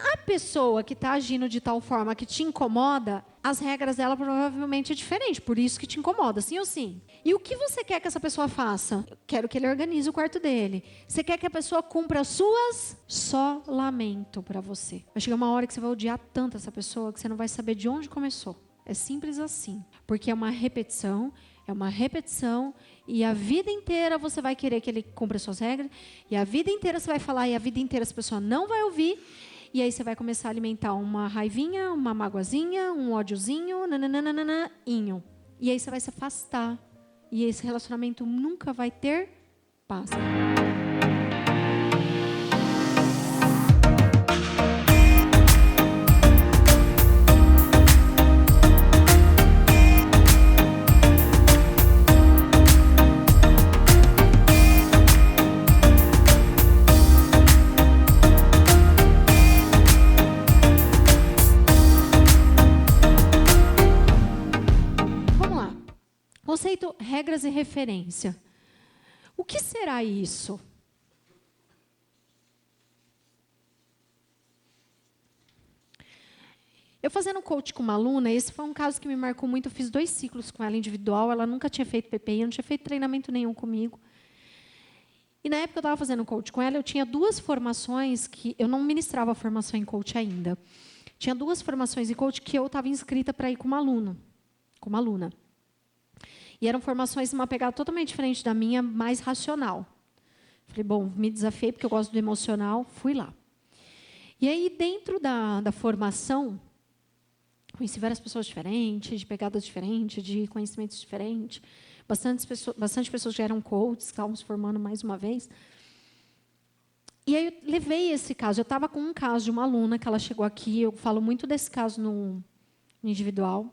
A pessoa que está agindo de tal forma que te incomoda, as regras dela provavelmente é diferente, por isso que te incomoda, sim ou sim? E o que você quer que essa pessoa faça? Eu quero que ele organize o quarto dele. Você quer que a pessoa cumpra as suas? Só lamento para você. Vai chegar uma hora que você vai odiar tanto essa pessoa que você não vai saber de onde começou. É simples assim, porque é uma repetição, e a vida inteira você vai querer que ele cumpra as suas regras, e a vida inteira você vai falar, e a vida inteira essa pessoa não vai ouvir. E aí você vai começar a alimentar uma raivinha, uma magoazinha, um ódiozinho, nananana. E aí você vai se afastar. E esse relacionamento nunca vai ter paz. Conceito, regras e referência. O que será isso? Eu fazendo coach com uma aluna, esse foi um caso que me marcou muito. Eu fiz 2 ciclos com ela individual, ela nunca tinha feito PPI, não tinha feito treinamento nenhum comigo. E na época que eu estava fazendo coach com ela, eu tinha 2 formações que eu não ministrava formação em coach ainda. Tinha 2 formações em coach que eu estava inscrita para ir com uma aluna. E eram formações uma pegada totalmente diferente da minha, mais racional. Falei, bom, me desafiei porque eu gosto do emocional, fui lá. E aí, dentro da formação, conheci várias pessoas diferentes, de pegadas diferentes, de conhecimentos diferentes. Bastante pessoas que eram coaches, estavam se formando mais uma vez. E aí, eu levei esse caso. Eu estava com um caso de uma aluna que ela chegou aqui, eu falo muito desse caso no individual,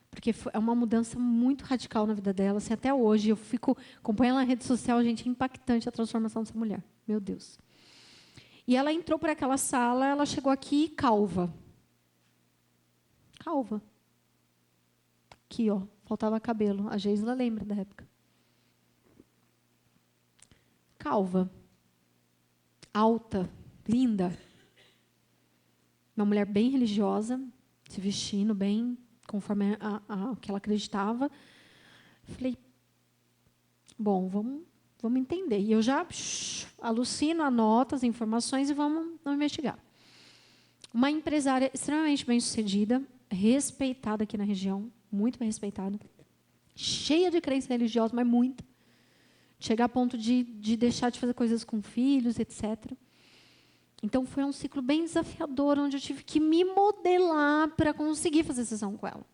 porque é uma mudança muito radical na vida dela. Assim, até hoje, eu fico acompanhando na rede social, gente, é impactante a transformação dessa mulher. Meu Deus. E ela entrou por aquela sala, ela chegou aqui calva. Calva. Aqui, ó, faltava cabelo. A Geisla lembra da época. Calva. Alta, linda. Uma mulher bem religiosa, se vestindo bem, conforme o que ela acreditava. Falei, bom, vamos entender. E eu já alucino, anoto as informações e vamos investigar. Uma empresária extremamente bem-sucedida, respeitada aqui na região, muito bem respeitada, cheia de crença religiosa, mas muita. Chegar a ponto de deixar de fazer coisas com filhos, etc. Então, foi um ciclo bem desafiador, onde eu tive que me modelar para conseguir fazer sessão com ela.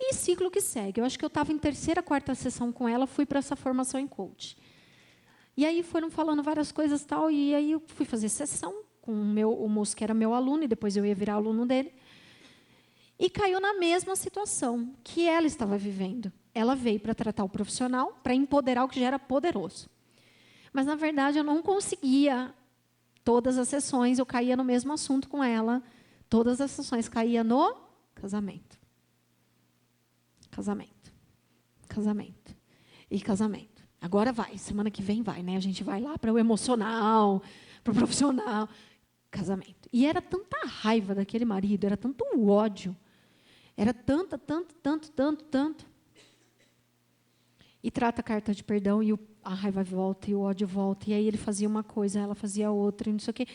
E ciclo que segue. Eu acho que eu estava em 3ª, 4ª sessão com ela, fui para essa formação em coach. E aí foram falando várias coisas e tal, e aí eu fui fazer sessão com o moço que era meu aluno, e depois eu ia virar aluno dele. E caiu na mesma situação que ela estava vivendo. Ela veio para tratar o profissional, para empoderar o que já era poderoso. Mas, na verdade, eu não conseguia todas as sessões, eu caía no mesmo assunto com ela, todas as sessões caía no casamento. Casamento. Casamento. E casamento. Agora vai, semana que vem vai, né? A gente vai lá para o emocional, para o profissional. Casamento. E era tanta raiva daquele marido, era tanto ódio, era tanto. E trata a carta de perdão e a raiva volta e o ódio volta. E aí ele fazia uma coisa, ela fazia outra, e não sei o quê.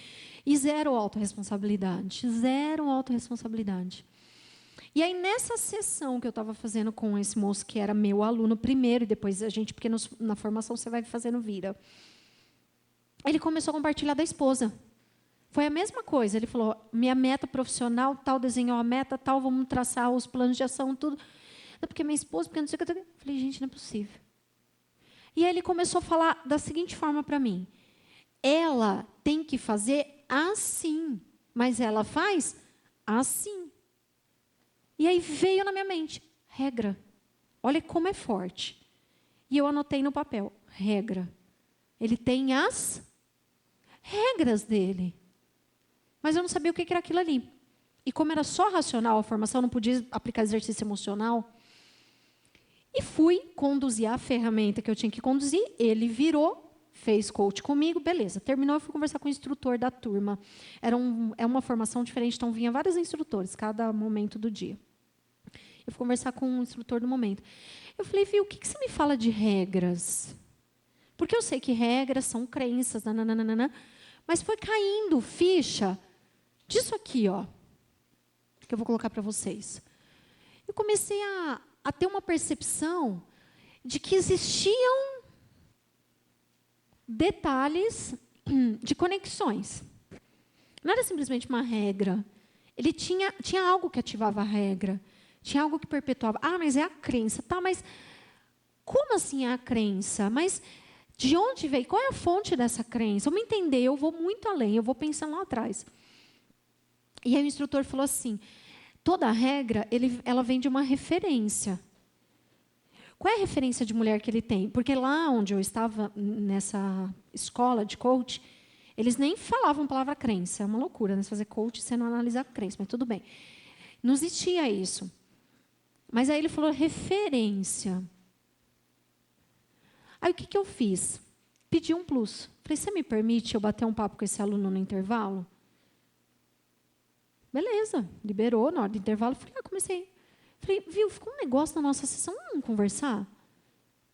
E zero autorresponsabilidade. Zero autorresponsabilidade. E aí, nessa sessão que eu estava fazendo com esse moço, que era meu aluno primeiro, e depois a gente, porque na formação você vai fazendo vira, ele começou a compartilhar da esposa. Foi a mesma coisa. Ele falou, minha meta profissional, tal, desenhou a meta, tal, vamos traçar os planos de ação, tudo. Porque minha esposa, porque não sei o que. Eu falei, gente, não é possível. E aí ele começou a falar da seguinte forma para mim. Ela tem que fazer assim, mas ela faz assim. E aí veio na minha mente, regra. Olha como é forte. E eu anotei no papel, regra. Ele tem as regras dele. Mas eu não sabia o que era aquilo ali. E como era só racional a formação, não podia aplicar exercício emocional. E fui conduzir a ferramenta que eu tinha que conduzir. Ele virou, fez coach comigo, beleza. Terminou, eu fui conversar com o instrutor da turma. É uma formação diferente, então vinha vários instrutores, cada momento do dia. Eu fui conversar com o instrutor do momento. Eu falei, viu, o que você me fala de regras? Porque eu sei que regras são crenças, nananana, mas foi caindo ficha disso aqui, ó, que eu vou colocar para vocês. Eu comecei a ter uma percepção de que existiam detalhes de conexões. Não era simplesmente uma regra. Ele tinha algo que ativava a regra. Tinha algo que perpetuava. Ah, mas é a crença. Tá, mas como assim é a crença? Mas de onde veio? Qual é a fonte dessa crença? Vamos entender, eu vou muito além, eu vou pensando lá atrás. E aí o instrutor falou assim, toda regra, ela vem de uma referência. Qual é a referência de mulher que ele tem? Porque lá onde eu estava, nessa escola de coach, eles nem falavam a palavra crença. É uma loucura, né? Você fazer coach sem não analisar a crença, mas tudo bem. Não existia isso. Mas aí ele falou referência. Aí o que eu fiz? Pedi um plus. Falei, você me permite eu bater um papo com esse aluno no intervalo? Beleza, liberou na hora do intervalo. Comecei. Falei, viu, ficou um negócio na nossa sessão, vamos conversar?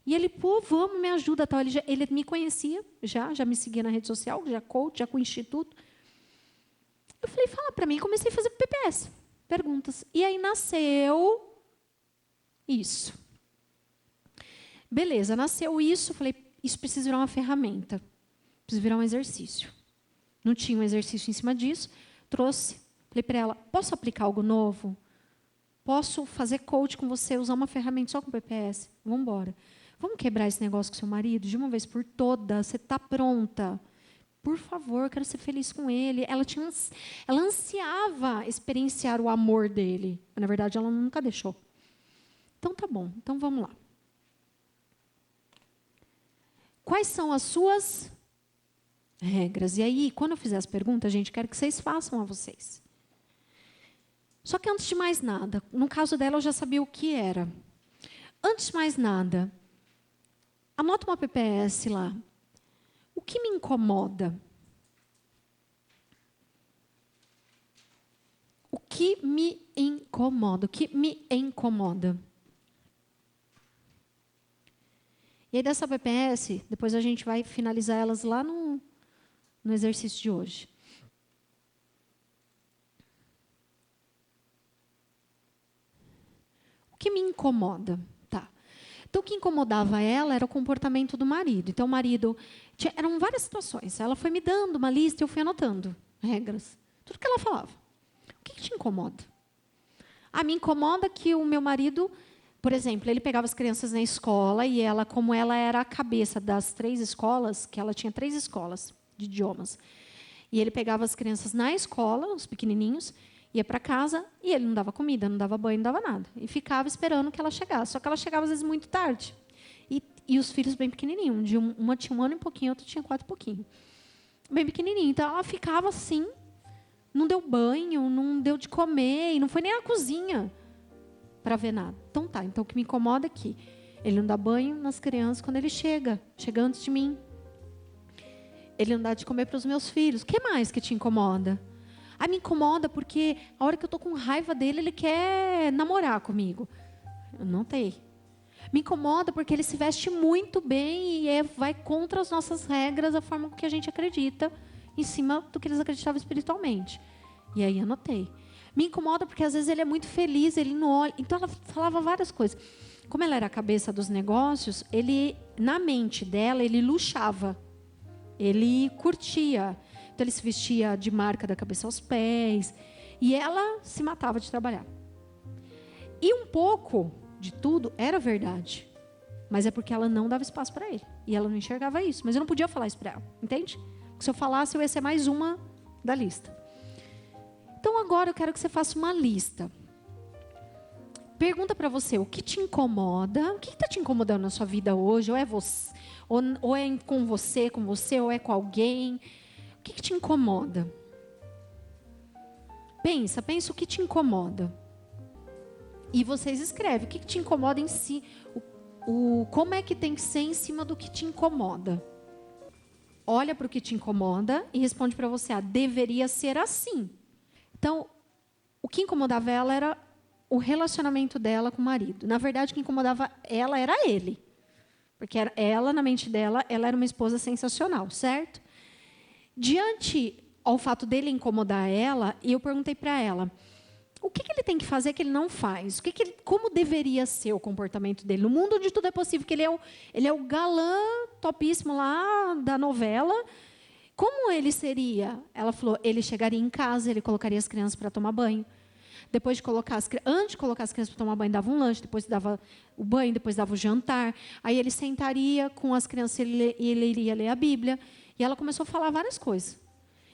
E ele, pô, vamos, me ajuda. Tal. Ele me conhecia, já me seguia na rede social, já coach, já com o instituto. Eu falei, fala para mim. Comecei a fazer PPS, perguntas. E aí nasceu isso. Beleza, nasceu isso. Falei, isso precisa virar uma ferramenta. Precisa virar um exercício. Não tinha um exercício em cima disso. Trouxe. Falei para ela, posso aplicar algo novo? Posso fazer coach com você, usar uma ferramenta só com PPS? Vamos embora. Vamos quebrar esse negócio com seu marido de uma vez por todas? Você está pronta? Por favor, eu quero ser feliz com ele. Ela ansiava experienciar o amor dele. Mas, na verdade, ela nunca deixou. Então, tá bom. Então, vamos lá. Quais são as suas regras? E aí, quando eu fizer as perguntas, gente, quero que vocês façam a vocês. Só que antes de mais nada, no caso dela eu já sabia o que era. Antes de mais nada, anota uma PPS lá. O que me incomoda? O que me incomoda? O que me incomoda? E aí dessa PPS, depois a gente vai finalizar elas lá no exercício de hoje. O que me incomoda? Tá. Então, o que incomodava ela era o comportamento do marido. Então, o marido... eram várias situações. Ela foi me dando uma lista e eu fui anotando regras. Tudo que ela falava. O que te incomoda? Me incomoda que o meu marido, por exemplo, ele pegava as crianças na escola e ela, como ela era a cabeça das 3 escolas, que ela tinha 3 escolas de idiomas, e ele pegava as crianças na escola, os pequenininhos, ia para casa e ele não dava comida, não dava banho, não dava nada. E ficava esperando que ela chegasse. Só que ela chegava, às vezes, muito tarde. E os filhos bem pequenininhos. Uma tinha 1 ano e pouquinho, a outra tinha 4 e pouquinho. Bem pequenininho. Então, ela ficava assim, não deu banho, não deu de comer, e não foi nem na cozinha para ver nada. Então, tá. Então, o que me incomoda é que ele não dá banho nas crianças quando ele chega antes de mim. Ele não dá de comer para os meus filhos. O que mais que te incomoda? Me incomoda porque a hora que eu estou com raiva dele, ele quer namorar comigo. Eu não tenho. Me incomoda porque ele se veste muito bem e vai contra as nossas regras, a forma que a gente acredita, em cima do que eles acreditavam espiritualmente. E aí anotei. Me incomoda porque às vezes ele é muito feliz, ele não olha. Então ela falava várias coisas. Como ela era a cabeça dos negócios, na mente dela, ele luxava. Ele curtia. Então, ele se vestia de marca da cabeça aos pés. E ela se matava de trabalhar. E um pouco de tudo era verdade. Mas é porque ela não dava espaço para ele. E ela não enxergava isso. Mas eu não podia falar isso para ela. Entende? Porque se eu falasse, eu ia ser mais uma da lista. Então, agora eu quero que você faça uma lista. Pergunta para você, o que te incomoda? O que está te incomodando na sua vida hoje? Ou é você, ou é com você, ou é com alguém? O que te incomoda? Pensa o que te incomoda. E vocês escrevem o que te incomoda em si. Como é que tem que ser em cima do que te incomoda. olha para o que te incomoda e responde para você, deveria ser assim. Então, o que incomodava ela era o relacionamento dela com o marido. Na verdade, o que incomodava ela era ele. Porque ela, na mente dela, ela era uma esposa sensacional, certo? Diante ao fato dele incomodar ela, eu perguntei para ela, o que ele tem que fazer que ele não faz? Como deveria ser o comportamento dele? No mundo onde tudo é possível, que ele é o galã topíssimo lá da novela. Como ele seria? Ela falou, ele chegaria em casa, ele colocaria as crianças para tomar banho. Antes de colocar as crianças para tomar banho, dava um lanche, depois dava o banho, depois dava o jantar. Aí ele sentaria com as crianças e ele iria ler a Bíblia. E ela começou a falar várias coisas.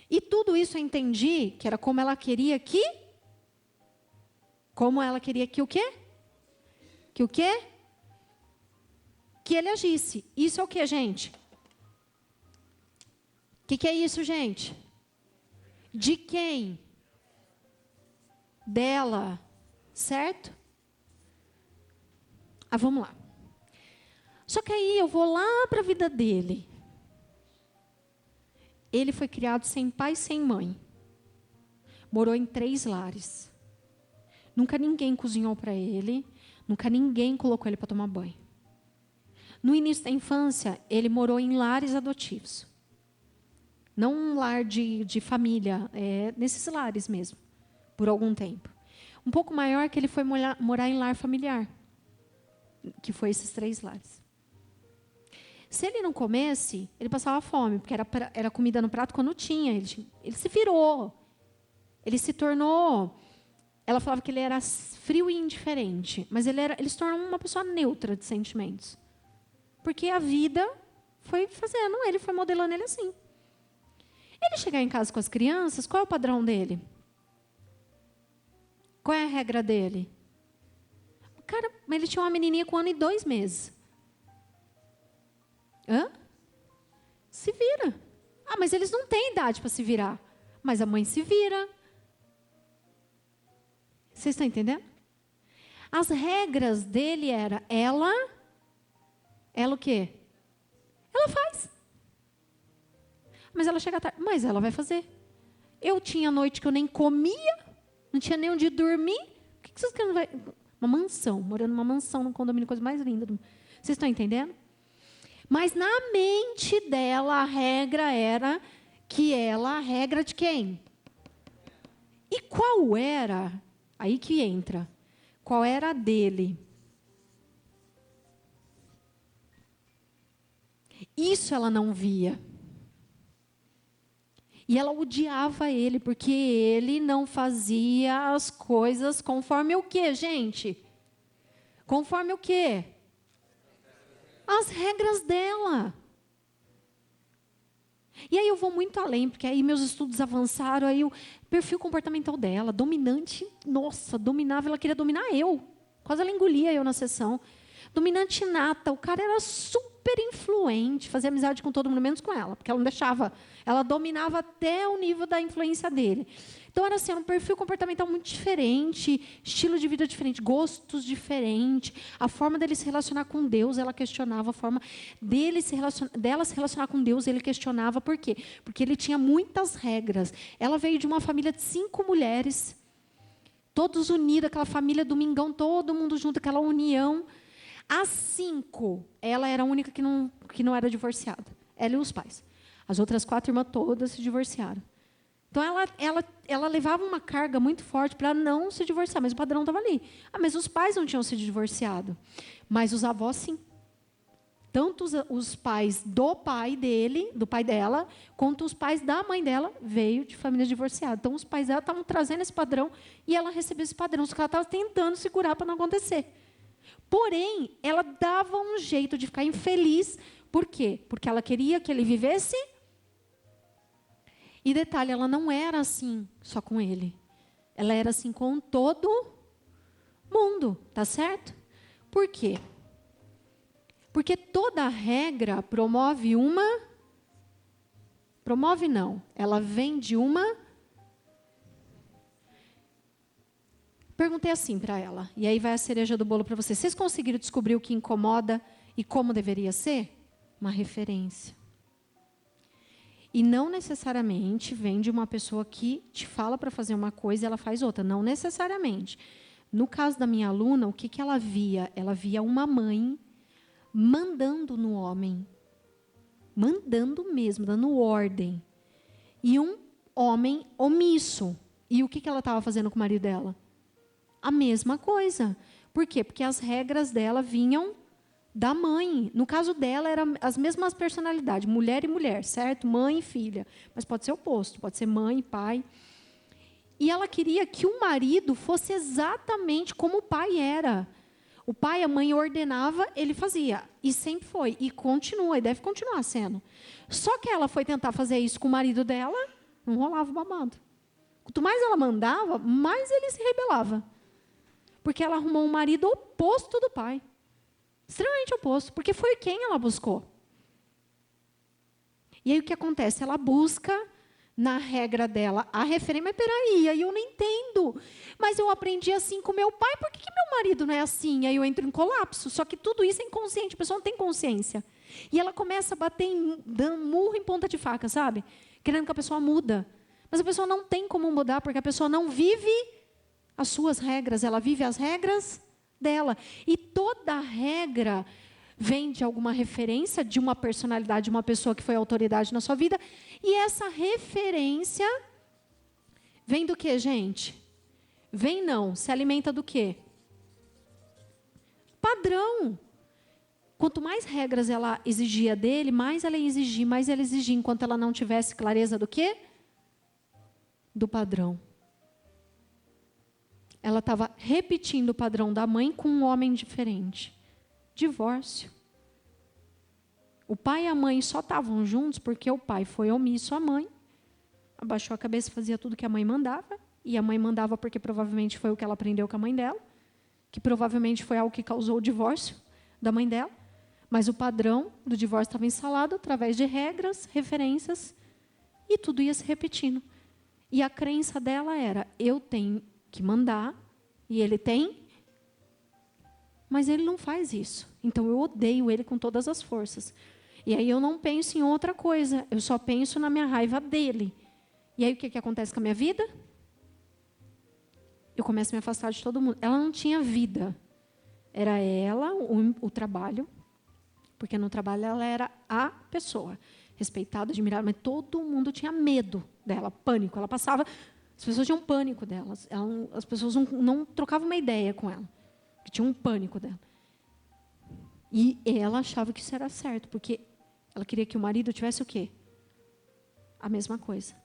E tudo isso eu entendi que era como ela queria que... Como ela queria que o quê? Que o quê? Que ele agisse. Isso é o quê, gente? O que é isso, gente? De quem? Dela. Certo? Vamos lá. Só que aí eu vou lá para a vida dele. Ele foi criado sem pai e sem mãe. Morou em 3 lares. Nunca ninguém cozinhou para ele. Nunca ninguém colocou ele para tomar banho. No início da infância, ele morou em lares adotivos. Não um lar de família, nesses lares mesmo, por algum tempo. Um pouco maior que ele foi morar em lar familiar, que foi esses 3 lares. Se ele não comesse, ele passava fome, porque era comida no prato quando tinha. Ele se virou. Ele se tornou... Ela falava que ele era frio e indiferente, mas ele se tornou uma pessoa neutra de sentimentos. Porque a vida foi fazendo, ele foi modelando ele assim. Ele chegar em casa com as crianças, qual é o padrão dele? Qual é a regra dele? Cara, ele tinha uma menininha com 1 ano e 2 meses. Se vira. Mas eles não têm idade para se virar. Mas a mãe se vira. Vocês estão entendendo? As regras dele era ela o quê? Ela faz. Mas ela chega tarde. Mas ela vai fazer. Eu tinha noite que eu nem comia, não tinha nem onde dormir. O que vocês querem? Uma mansão, morando numa mansão, num condomínio, coisa mais linda. Vocês estão entendendo? Mas na mente dela, a regra era que a regra de quem? E qual era? Aí que entra. Qual era a dele? Isso ela não via. E ela odiava ele, porque ele não fazia as coisas conforme o quê, gente? Conforme o quê? As regras dela. E aí eu vou muito além, porque aí meus estudos avançaram, aí o perfil comportamental dela, dominante, nossa, dominava, ela queria dominar eu. Quase ela engolia eu na sessão. Dominante nata, o cara era super influente, fazia amizade com todo mundo, menos com ela, porque ela não deixava, ela dominava até o nível da influência dele. Então, era assim, um perfil comportamental muito diferente, estilo de vida diferente, gostos diferentes, a forma dele se relacionar com Deus, ela questionava, a forma dela se relacionar com Deus, ele questionava. Por quê? Porque ele tinha muitas regras. Ela veio de uma família de 5 mulheres, todos unidos, aquela família domingão, todo mundo junto, aquela união. As 5, ela era a única que não era divorciada. Ela e os pais. As outras 4 irmãs todas se divorciaram. Então, ela levava uma carga muito forte para não se divorciar, mas o padrão estava ali. Mas os pais não tinham se divorciado. Mas os avós, sim. Tanto os pais do pai dela, quanto os pais da mãe dela, veio de família divorciada. Então, os pais dela estavam trazendo esse padrão e ela recebeu esse padrão. Só que ela estava tentando segurar para não acontecer. Porém, ela dava um jeito de ficar infeliz. Por quê? Porque ela queria que ele vivesse. E detalhe, ela não era assim só com ele. Ela era assim com todo mundo, tá certo? Por quê? Porque toda regra promove uma... Promove não, ela vem de uma... Perguntei assim para ela, e aí vai a cereja do bolo para vocês. Vocês conseguiram descobrir o que incomoda e como deveria ser? Uma referência. E não necessariamente vem de uma pessoa que te fala para fazer uma coisa e ela faz outra. Não necessariamente. No caso da minha aluna, o que ela via? Ela via uma mãe mandando no homem. Mandando mesmo, dando ordem. E um homem omisso. E o que ela estava fazendo com o marido dela? A mesma coisa. Por quê? Porque as regras dela vinham da mãe. No caso dela, eram as mesmas personalidades, mulher e mulher, certo? Mãe e filha. Mas pode ser o oposto, pode ser mãe e pai. E ela queria que o marido fosse exatamente como o pai era. O pai e a mãe ordenava, ele fazia. E sempre foi. E continua, e deve continuar sendo. Só que ela foi tentar fazer isso com o marido dela, não rolava o babado. Quanto mais ela mandava, mais ele se rebelava. Porque ela arrumou um marido oposto do pai. Extremamente oposto, porque foi quem ela buscou. E aí o que acontece? Ela busca, na regra dela, a referência. Mas peraí, aí eu não entendo. Mas eu aprendi assim com meu pai, por que meu marido não é assim? Aí eu entro em colapso. Só que tudo isso é inconsciente, a pessoa não tem consciência. E ela começa a bater, dando murro em ponta de faca, sabe? Querendo que a pessoa muda. Mas a pessoa não tem como mudar, porque a pessoa não vive as suas regras, ela vive as regras dela. E toda regra vem de alguma referência, de uma personalidade, de uma pessoa que foi autoridade na sua vida. E essa referência vem do quê, gente? Vem não, se alimenta do quê? Padrão. Quanto mais regras ela exigia dele, mais ela ia exigir, enquanto ela não tivesse clareza do quê? Do padrão. Ela estava repetindo o padrão da mãe com um homem diferente. Divórcio. O pai e a mãe só estavam juntos porque o pai foi omisso à mãe, abaixou a cabeça e fazia tudo que a mãe mandava, e a mãe mandava porque provavelmente foi o que ela aprendeu com a mãe dela, que provavelmente foi algo que causou o divórcio da mãe dela, mas o padrão do divórcio estava instalado através de regras, referências, e tudo ia se repetindo. E a crença dela era, eu tenho que mandar, e ele tem, mas ele não faz isso. Então, eu odeio ele com todas as forças. E aí eu não penso em outra coisa, eu só penso na minha raiva dele. E aí o que acontece com a minha vida? Eu começo a me afastar de todo mundo. Ela não tinha vida. Era ela, o trabalho, porque no trabalho ela era a pessoa, respeitada, admirada, mas todo mundo tinha medo dela, pânico. Ela passava... As pessoas tinham pânico dela. As pessoas não trocavam uma ideia com ela. Porque tinham um pânico dela. E ela achava que isso era certo, porque ela queria que o marido tivesse o quê? A mesma coisa.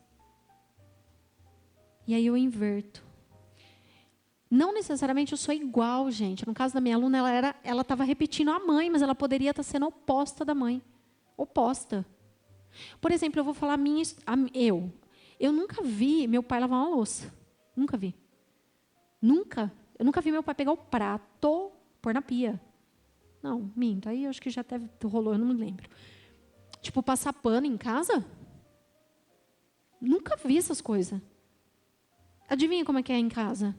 E aí eu inverto. Não necessariamente eu sou igual, gente. No caso da minha aluna, ela estava repetindo a mãe, mas ela poderia estar sendo oposta da mãe. Oposta. Por exemplo, eu vou falar eu nunca vi meu pai lavar uma louça. Nunca vi. Nunca. Eu nunca vi meu pai pegar o prato, pôr na pia. Não, minto. Aí eu acho que já até rolou, eu não me lembro. Tipo, passar pano em casa? Nunca vi essas coisas. Adivinha como é que é em casa?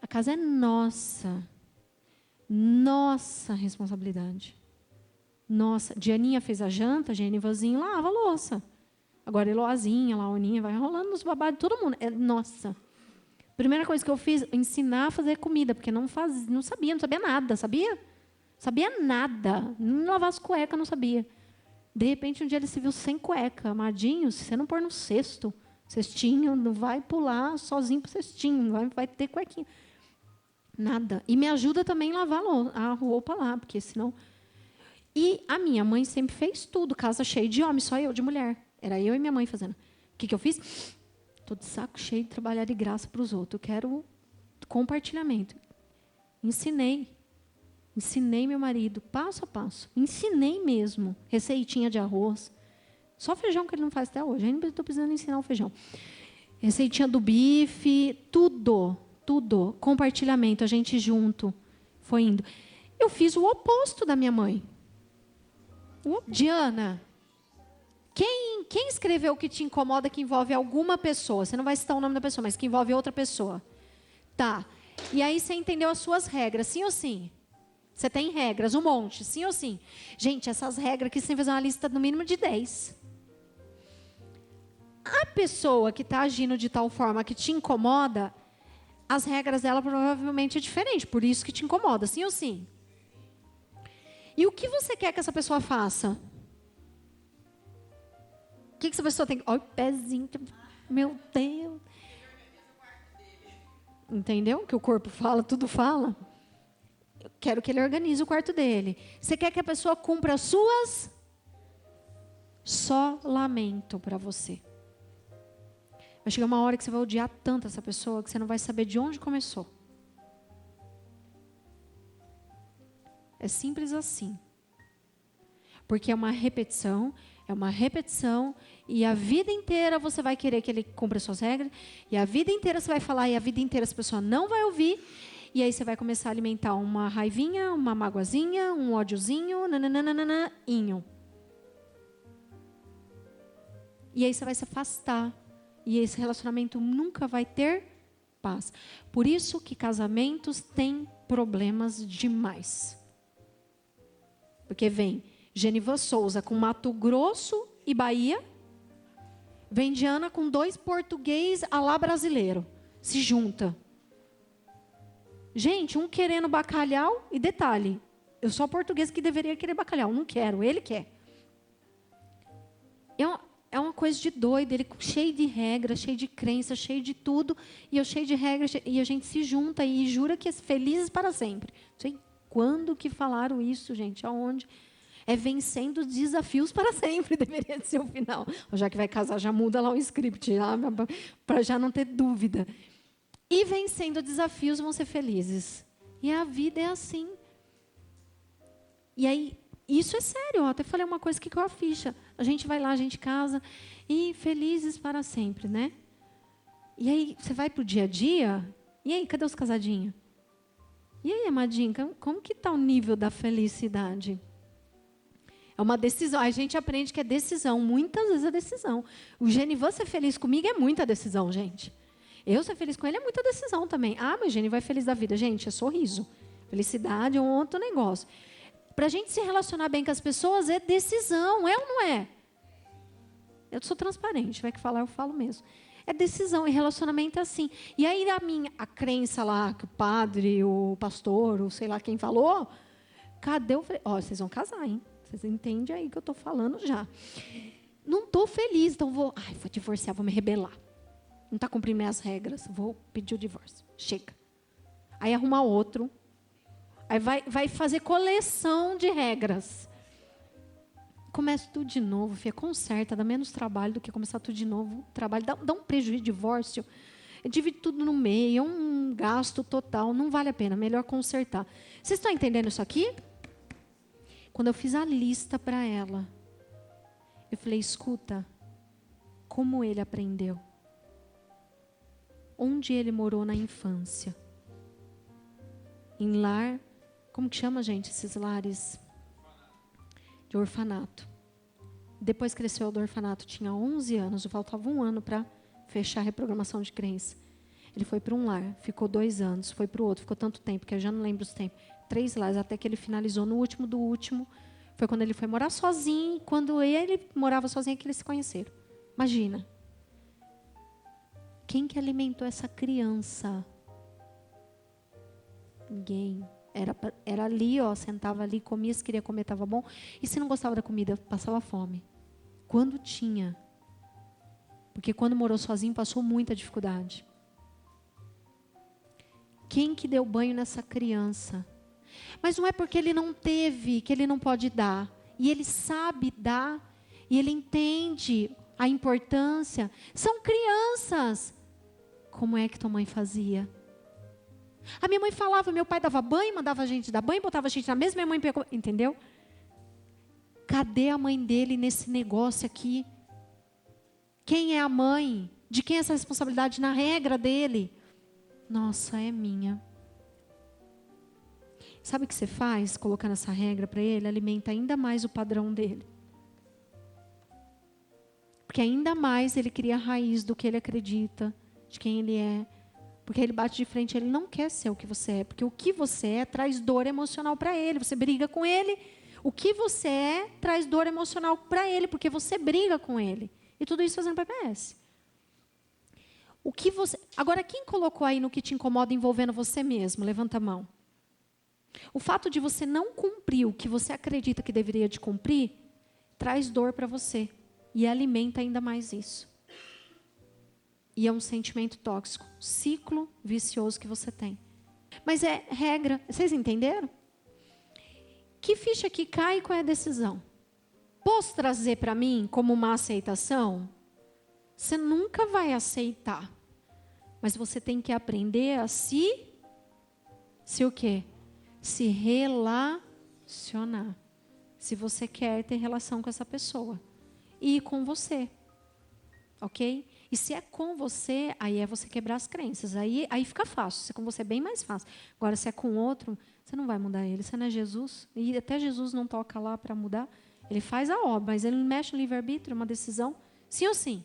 A casa é nossa. Nossa responsabilidade. Nossa. Dianinha fez a janta, Genivazinho lava a louça. Agora Eloazinha, Laoninha, vai rolando nos babados de todo mundo. É nossa. Primeira coisa que eu fiz, ensinar a fazer comida, porque não sabia nada, sabia? Sabia nada. Não lavar as cuecas, não sabia. De repente, um dia ele se viu sem cueca. Amadinho, se você não pôr no cesto, cestinho, não vai pular sozinho para o cestinho, não vai ter cuequinha. Nada. E me ajuda também a lavar a roupa lá, porque senão... E a minha mãe sempre fez tudo, casa cheia de homem, só eu de mulher. Era eu e minha mãe fazendo. O que eu fiz? Estou de saco cheio de trabalhar de graça para os outros. Eu quero compartilhamento. Ensinei meu marido, passo a passo. Ensinei mesmo. Receitinha de arroz. Só feijão que ele não faz até hoje. Ainda estou precisando ensinar o feijão. Receitinha do bife, tudo. Compartilhamento, a gente junto. Foi indo. Eu fiz o oposto da minha mãe. Diana... Quem escreveu o que te incomoda que envolve alguma pessoa? Você não vai citar o nome da pessoa, mas que envolve outra pessoa. Tá. E aí você entendeu as suas regras, sim ou sim? Você tem regras, um monte, sim ou sim? Gente, essas regras aqui você tem que fazer uma lista no mínimo de 10. A pessoa que está agindo de tal forma que te incomoda, as regras dela provavelmente é diferente, por isso que te incomoda, sim ou sim? E o que você quer que essa pessoa faça? O que essa pessoa tem que... Olha o pezinho, meu Deus. Entendeu? Que o corpo fala, tudo fala. Eu quero que ele organize o quarto dele. Você quer que a pessoa cumpra as suas? Só lamento para você. Vai chegar uma hora que você vai odiar tanto essa pessoa que você não vai saber de onde começou. É simples assim. Porque é uma repetição, e a vida inteira você vai querer que ele cumpra as suas regras, e a vida inteira você vai falar, e a vida inteira essa pessoa não vai ouvir, e aí você vai começar a alimentar uma raivinha, uma magoazinha, um ódiozinho, nananana. E aí você vai se afastar. E esse relacionamento nunca vai ter paz. Por isso que casamentos têm problemas demais. Porque vem Genivan Souza com Mato Grosso e Bahia. Vem Diana com 2 português à la brasileiro. Se junta. Gente, um querendo bacalhau. E detalhe, eu sou português que deveria querer bacalhau. Não quero, ele quer. É uma coisa de doido, ele cheio de regras, cheio de crenças, cheio de tudo, e eu cheio de regras, e a gente se junta e jura que é felizes para sempre. Não sei quando que falaram isso, gente, aonde? É vencendo desafios para sempre, deveria ser o final. Já que vai casar, já muda lá o script, para já não ter dúvida. E vencendo desafios vão ser felizes. E a vida é assim. E aí, isso é sério, eu até falei uma coisa que eu ficha. A gente vai lá, a gente casa, e felizes para sempre, né? E aí, você vai para o dia a dia, e aí, cadê os casadinhos? E aí, amadinha, como que está o nível da felicidade? É uma decisão, a gente aprende que é decisão, muitas vezes é decisão. O Genivan ser feliz comigo é muita decisão, gente. Eu ser feliz com ele é muita decisão também. Ah, mas Genivan é feliz da vida. Gente, é sorriso. Felicidade é um outro negócio. Para a gente se relacionar bem com as pessoas é decisão, é ou não é? Eu sou transparente, vai que falar, eu falo mesmo. É decisão, e relacionamento é assim. E aí a crença lá, que o padre, o pastor, ou sei lá quem falou, cadê o... vocês vão casar, hein? Vocês entendem aí que eu estou falando já. Não estou feliz, então vou divorciar, vou me rebelar. Não está cumprindo minhas regras, vou pedir o divórcio. Chega. Aí arruma outro. Aí vai fazer coleção de regras. Começa tudo de novo, filha, conserta, dá menos trabalho do que começar tudo de novo. Trabalho dá um prejuízo, divórcio. Divide tudo no meio, é um gasto total, não vale a pena, melhor consertar. Vocês estão entendendo isso aqui? Quando eu fiz a lista para ela, eu falei, escuta, como ele aprendeu? Onde ele morou na infância? Em lar, como que chama, gente, esses lares? De orfanato. Depois cresceu do orfanato, tinha 11 anos, faltava 1 ano para fechar a reprogramação de crença. Ele foi para um lar, ficou 2 anos, foi para o outro, ficou tanto tempo, que eu já não lembro os tempos. 3 lares, até que ele finalizou no último do último. Foi quando ele foi morar sozinho, quando ele morava sozinho, que eles se conheceram. Imagina. Quem que alimentou essa criança? Ninguém. Era ali, sentava ali, comia, se queria comer, estava bom. E se não gostava da comida, passava fome. Quando tinha. Porque quando morou sozinho, passou muita dificuldade. Quem que deu banho nessa criança? Mas não é porque ele não teve, que ele não pode dar. E ele sabe dar. E ele entende a importância. São crianças. Como é que tua mãe fazia? A minha mãe falava, meu pai dava banho, mandava a gente dar banho, botava a gente na mesa, minha mãe pegou, entendeu? Cadê a mãe dele nesse negócio aqui? Quem é a mãe? De quem é essa responsabilidade na regra dele? Nossa, é minha. Sabe o que você faz, colocando essa regra para ele? Alimenta ainda mais o padrão dele. Porque ainda mais ele cria a raiz do que ele acredita, de quem ele é. Porque ele bate de frente, ele não quer ser o que você é. Porque o que você é traz dor emocional para ele. Você briga com ele. O que você é traz dor emocional para ele, porque você briga com ele. E tudo isso fazendo PPS. Agora, quem colocou aí no que te incomoda envolvendo você mesmo? Levanta a mão. O fato de você não cumprir o que você acredita que deveria de cumprir, traz dor para você. E alimenta ainda mais isso. E é um sentimento tóxico. Ciclo vicioso que você tem. Mas é regra. Vocês entenderam? Que ficha que cai e qual é a decisão? Posso trazer para mim como uma aceitação? Você nunca vai aceitar. Mas você tem que aprender a se o quê? Se relacionar. Se você quer ter relação com essa pessoa. E com você. Ok? E se é com você, aí é você quebrar as crenças. Aí fica fácil. Se é com você, é bem mais fácil. Agora, se é com outro, você não vai mudar ele. Você não é Jesus. E até Jesus não toca lá para mudar. Ele faz a obra, mas ele não mexe no livre-arbítrio, é uma decisão. Sim ou sim?